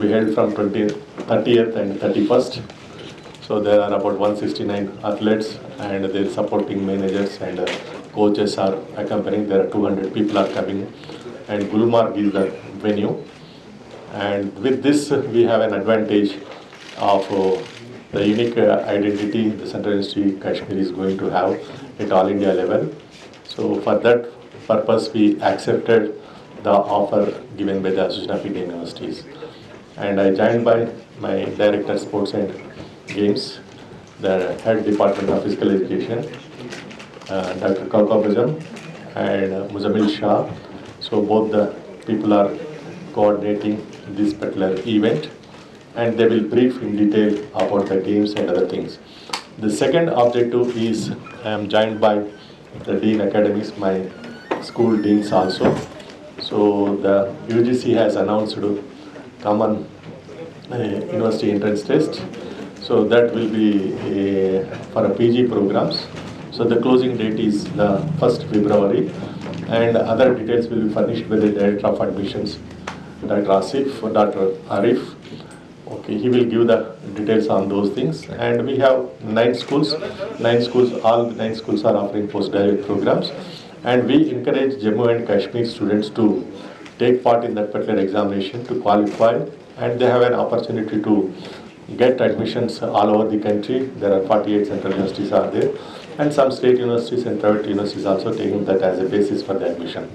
We held from 30th and 31st. So there are about 169 athletes and their supporting managers and coaches are accompanying. There are 200 people are coming, and Gulmarg is the venue. And with this, we have an advantage of the unique identity the Central University Kashmir is going to have at all India level. So for that purpose, we accepted the offer given by the Association of Indian Universities. And I joined by my Director Sports and Games, the Head Department of Physical Education, Dr. CUK and Muzammil Shah. So both the people are coordinating this particular event, and they will brief in detail about the games and other things. The second objective is I am joined by the Dean Academies, my school deans also. So the UGC has announced common university entrance test. So that will be for a PG programs. So the closing date is the 1st February, and other details will be furnished by the Director of Admissions, Dr. Asif or Dr. Arif. Okay, he will give the details on those things. And we have 9 schools. All the 9 schools are offering postgraduate programs. And we encourage Jammu and Kashmir students to take part in that particular examination to qualify. And they have an opportunity to get admissions all over the country. There are 48 central universities are there. And some state universities and private universities also taking that as a basis for the admission.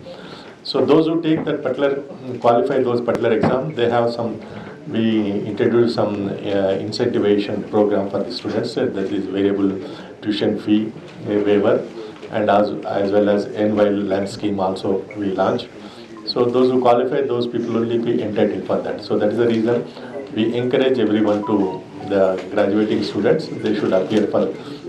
So those who take that particular, qualify those particular exam, they have some, we introduce some incentivation program for the students, that is variable tuition fee waiver, and as well as NYL land scheme also we launch. So those who qualify, those people only be entitled for that. So that is the reason we encourage everyone to, the graduating students, they should appear for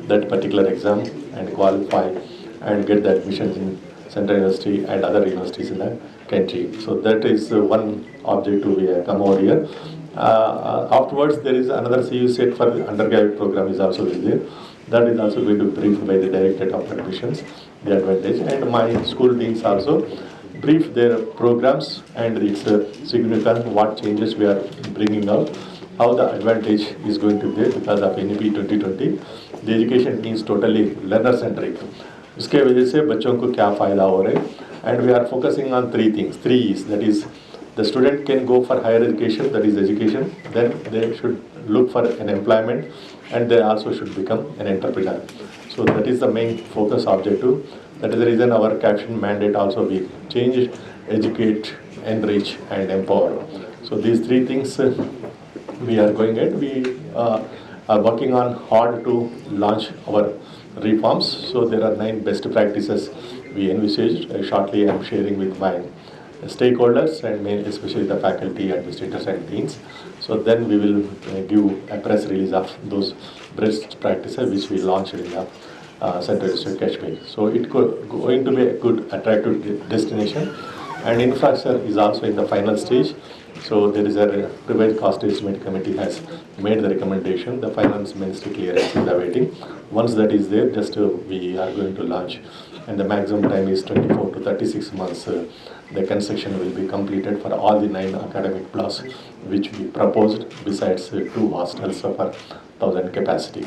that particular exam and qualify and get the admission in Central University and other universities in the country. So that is one objective we have come over here. Afterwards, there is another CU set for the undergraduate program is also there. That is also going to be briefed by the Directorate of Admissions, the advantage. And my school deans also brief their programs and its significant, what changes we are bringing out, how the advantage is going to be there because of NEP 2020. The education is totally learner centric. उसके वजह से बच्चों को क्या फ़ायदा हो रहा है, and we are focusing on 3 things. 3 is, that is, the student can go for higher education, that is education, then they should look for an employment, and they also should become an entrepreneur. So that is the main focus objective. That is the reason our caption mandate also we changed: educate, enrich, and empower. So these 3 things we are going at. We are working on hard to launch our reforms. So there are 9 best practices we envisaged. Shortly I am sharing with my stakeholders and especially the faculty, administrators and deans. So then we will give a press release of those best practices which we launched in the Central University Kashmir. So it going to be a good attractive destination, and infrastructure is also in the final stage. So there is a revised cost estimate committee has made the recommendation. The finance ministry clearance is awaiting. Once that is there, just we are going to launch, and the maximum time is 24 to 36 months. The construction will be completed for all the 9 academic blocks which we proposed, besides 2 hostels of 1,000 capacity.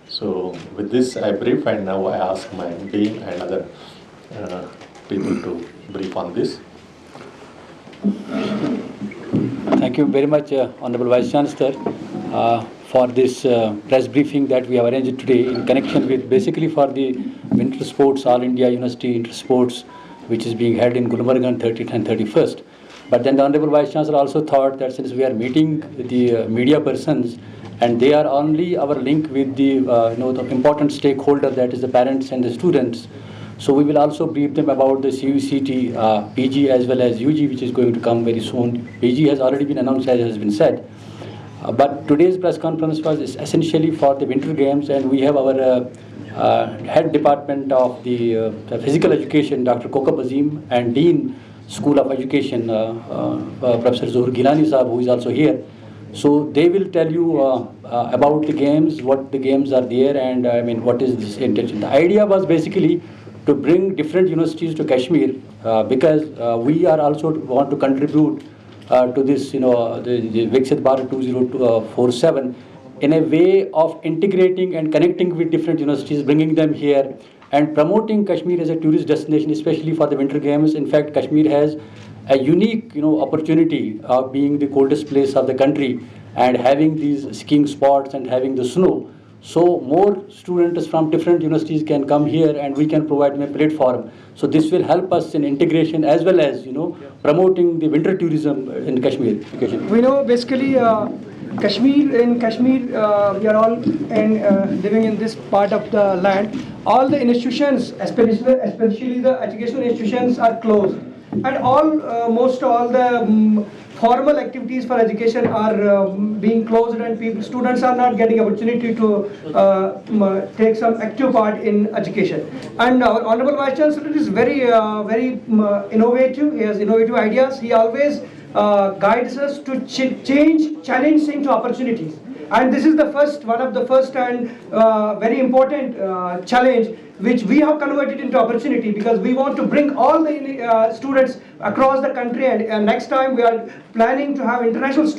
So with this I brief, and now I ask my dean and other people to brief on this. Thank you very much, Honorable Vice Chancellor, for this press briefing that we have arranged today in connection with basically for the Winter Sports, All India University Inter Sports, which is being held in Gulmarg on 30th and 31st. But then the Honorable Vice Chancellor also thought that since we are meeting the media persons, and they are only our link with the, the important stakeholder, that is the parents and the students, so we will also brief them about the CUCT, PG as well as UG, which is going to come very soon. PG has already been announced, as has been said. But today's press conference was essentially for the Winter Games, and we have our head department of the physical education, Dr. CUK, and Dean School of Education, Professor Zuhur Gilani Sahab, who is also here. So they will tell you about the games, what the games are there, and I mean what is this intention. The idea was basically to bring different universities to Kashmir because we are also want to contribute to this, the Viksit Bharat 2047, in a way of integrating and connecting with different universities, bringing them here and promoting Kashmir as a tourist destination, especially for the winter games. In fact, Kashmir has a unique, opportunity of being the coldest place of the country and having these skiing spots and having the snow. So more students from different universities can come here and we can provide them a platform. So this will help us in integration as well as, promoting the winter tourism in Kashmir. We know basically Kashmir, we are all living in this part of the land. All the institutions, especially the educational institutions, are closed, and most all the formal activities for education are being closed, and students are not getting opportunity to take some active part in education. And our Honorable Vice Chancellor is very innovative. He has innovative ideas. He always guides us to challenge into opportunities. And this is one of the first and very important challenge which we have converted into opportunity, because we want to bring all the students across the country, and next time we are planning to have international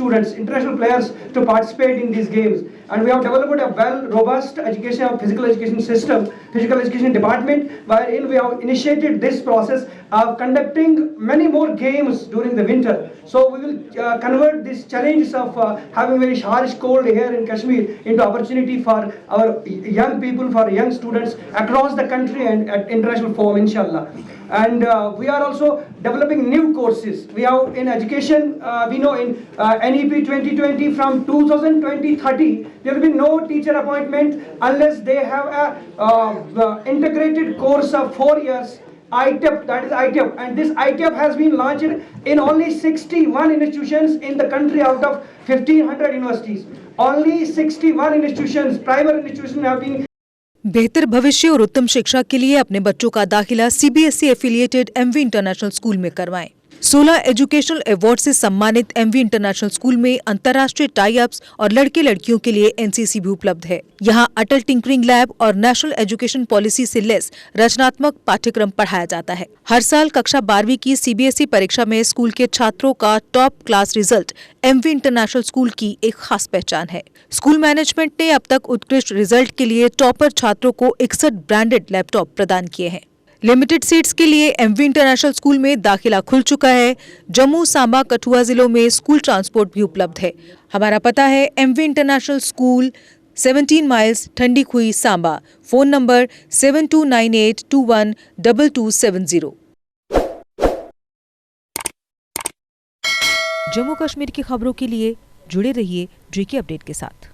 players to participate in these games. And we have developed a robust physical education department, wherein we have initiated this process of conducting many more games during the winter. So we will convert these challenges of having very harsh cold here in Kashmir into opportunity for our young people, for young students across the country and at international forum, inshallah. And we are also developing new courses. We have in education, we know in NEP 2020 from 2020-30, there will be no teacher appointment unless they have a integrated course of 4 years, ITEP, that is ITEP. And this ITEP has been launched in only 61 institutions in the country out of 1500 universities. Only 61 institutions, primary institutions have been. बेहतर भविष्य और उत्तम शिक्षा के लिए अपने बच्चों का दाखिला CBSE affiliated MV international school में करवाएं। 16 एजुकेशनल अवार्ड से सम्मानित एमवी इंटरनेशनल स्कूल में अंतर्राष्ट्रीय टाई अप्स और लड़के लड़कियों के लिए एनसीसी भी उपलब्ध है। यहाँ अटल टिंकरिंग लैब और नेशनल एजुकेशन पॉलिसी से लेस रचनात्मक पाठ्यक्रम पढ़ाया जाता है। हर साल कक्षा 12वीं की सीबीएसई परीक्षा में स्कूल के छात्रों का top class result MV international school की एक खास पहचान है। स्कूल मैनेजमेंट ने अब तक उत्कृष्ट रिजल्ट के लिए टॉपर छात्रों को 61 ब्रांडेड लैपटॉप प्रदान किए हैं। लिमिटेड सीट्स के लिए एमवी इंटरनेशनल स्कूल में दाखिला खुल चुका है। जम्मू, सांबा, कठुआ जिलों में स्कूल ट्रांसपोर्ट भी उपलब्ध है। हमारा पता है MV international school, 17 miles, Thandi Khui, Samba. Phone number 7298212270। Jammu Kashmir की खबरों के लिए जुड़े रहिए जेके अपडेट के साथ।